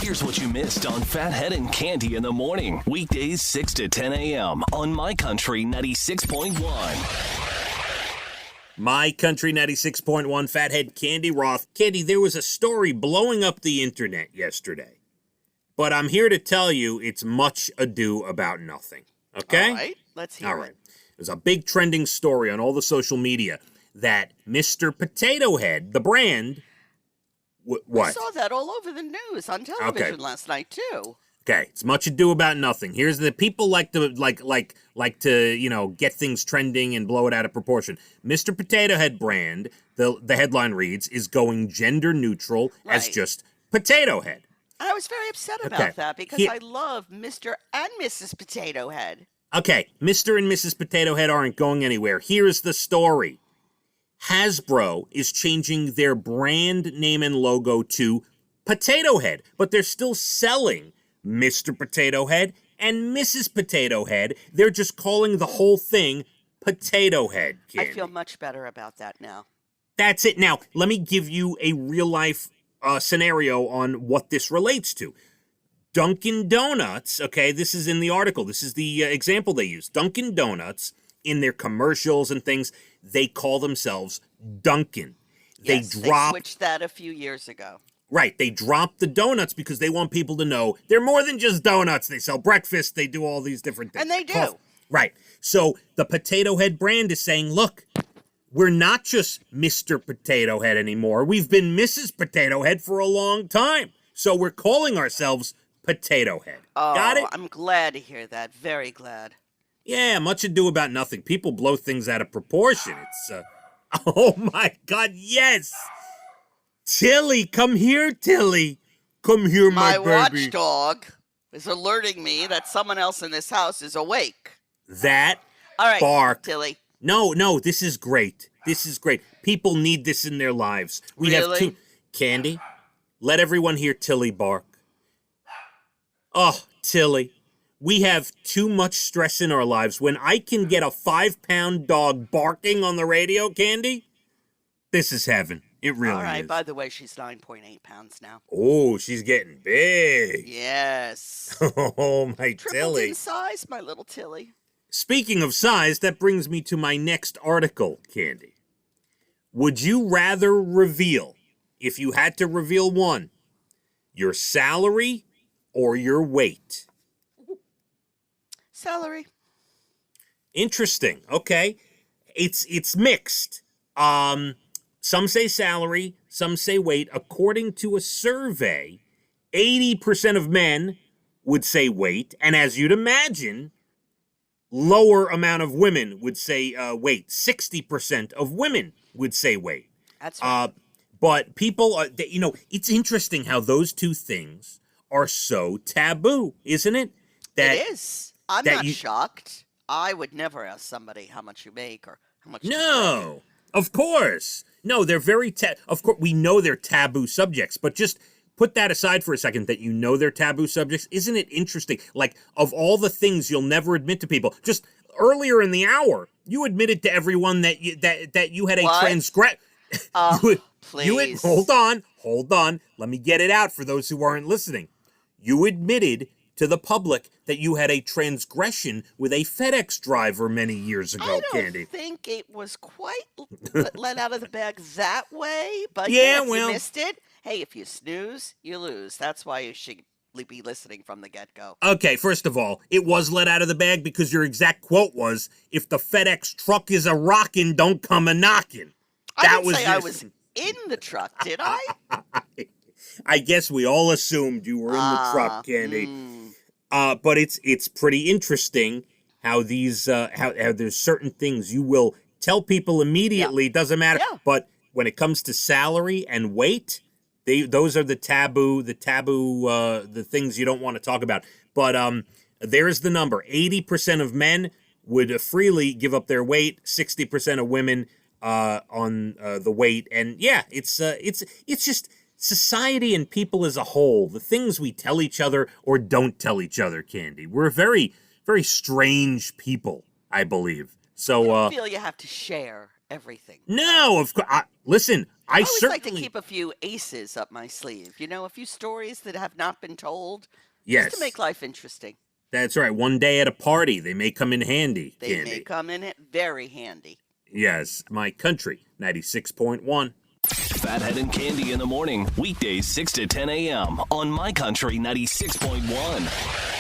Here's what you missed on Phathead and Cande in the morning. Weekdays 6 to 10 a.m. on My Country 96.1. My Country 96.1, Phathead, Cande Roth. Cande, there was a story blowing up the internet yesterday. But I'm here to tell you it's much ado about nothing. Okay? All right, let's hear it. There's a big trending story on all the social media that Mr. Potato Head, the brand... What? I saw that all over the news on television last night too. Okay, it's much ado about nothing. Here's the people like to get things trending and blow it out of proportion. Mr. Potato Head brand, the headline reads, is going gender neutral as just Potato Head. And I was very upset about that because I love Mr. and Mrs. Potato Head. Okay, Mr. and Mrs. Potato Head aren't going anywhere. Here's the story. Hasbro is changing their brand name and logo to Potato Head, but they're still selling Mr. Potato Head and Mrs. Potato Head. They're just calling the whole thing Potato Head. Cande. I feel much better about that now. That's it. Now, let me give you a real-life scenario on what this relates to. Dunkin' Donuts, okay, this is in the article. This is the example they use. Dunkin' Donuts, in their commercials and things, they call themselves Dunkin'. Yes, they switched that a few years ago. Right, they dropped the donuts because they want people to know they're more than just donuts. They sell breakfast, they do all these different things. And they do. Right, so the Potato Head brand is saying, look, we're not just Mr. Potato Head anymore. We've been Mrs. Potato Head for a long time. So we're calling ourselves Potato Head. Oh, got it? I'm glad to hear that. Very glad. Yeah, much ado about nothing. People blow things out of proportion. It's, oh my God, yes! Tilly, come here, Tilly. Come here, my baby. My watchdog is alerting me that someone else in this house is awake. That All right, bark. Tilly. No, this is great. This is great. People need this in their lives. We have two... Cande, let everyone hear Tilly bark. Oh, Tilly. We have too much stress in our lives. When I can get a 5-pound dog barking on the radio, Cande, this is heaven. It really is. All right, by the way, she's 9.8 pounds now. Oh, she's getting big. Yes. Oh, my Tripled Tilly. in size, my little Tilly. Speaking of size, that brings me to my next article, Cande. Would you rather reveal, if you had to reveal one, your salary or your weight? Salary. Interesting. Okay. It's mixed. Some say salary, some say weight. According to a survey, 80% of men would say weight, and as you'd imagine, lower amount of women would say weight. 60% of women would say weight. That's right. But people, it's interesting how those two things are so taboo, isn't it? It is. I'm not shocked. I would never ask somebody how much you make or how much. No, of course. No, they're very of course, we know they're taboo subjects, but just put that aside for a second that you know they're taboo subjects. Isn't it interesting? Like, of all the things you'll never admit to people, just earlier in the hour, you admitted to everyone that you had a transgress. Please. Hold on. Let me get it out for those who aren't listening. You admitted to the public that you had a transgression with a FedEx driver many years ago, Cande. I don't think it was quite let out of the bag that way, but if you missed it, hey, if you snooze, you lose. That's why you should be listening from the get-go. Okay, first of all, it was let out of the bag because your exact quote was, if the FedEx truck is a rockin', don't come a knockin'. I didn't say I was in the truck, did I? I guess we all assumed you were in the truck, Cande. But it's pretty interesting how these how there's certain things you will tell people immediately. It doesn't matter. Yeah. But when it comes to salary and weight, those are the things you don't want to talk about. But there's the number: 80% of men would freely give up their weight. 60% of women on the weight. And yeah, it's just society and people as a whole, the things we tell each other or don't tell each other, Cande. We're very, very strange people, I believe. So I feel you have to share everything. No, of course. Listen, I always like to keep a few aces up my sleeve. You know, a few stories that have not been told. Yes. Just to make life interesting. That's right. One day at a party, they may come in handy. They may come in very handy. Yes. My Country 96.1. Phathead and Cande in the morning, weekdays 6 to 10 a.m. on My Country 96.1.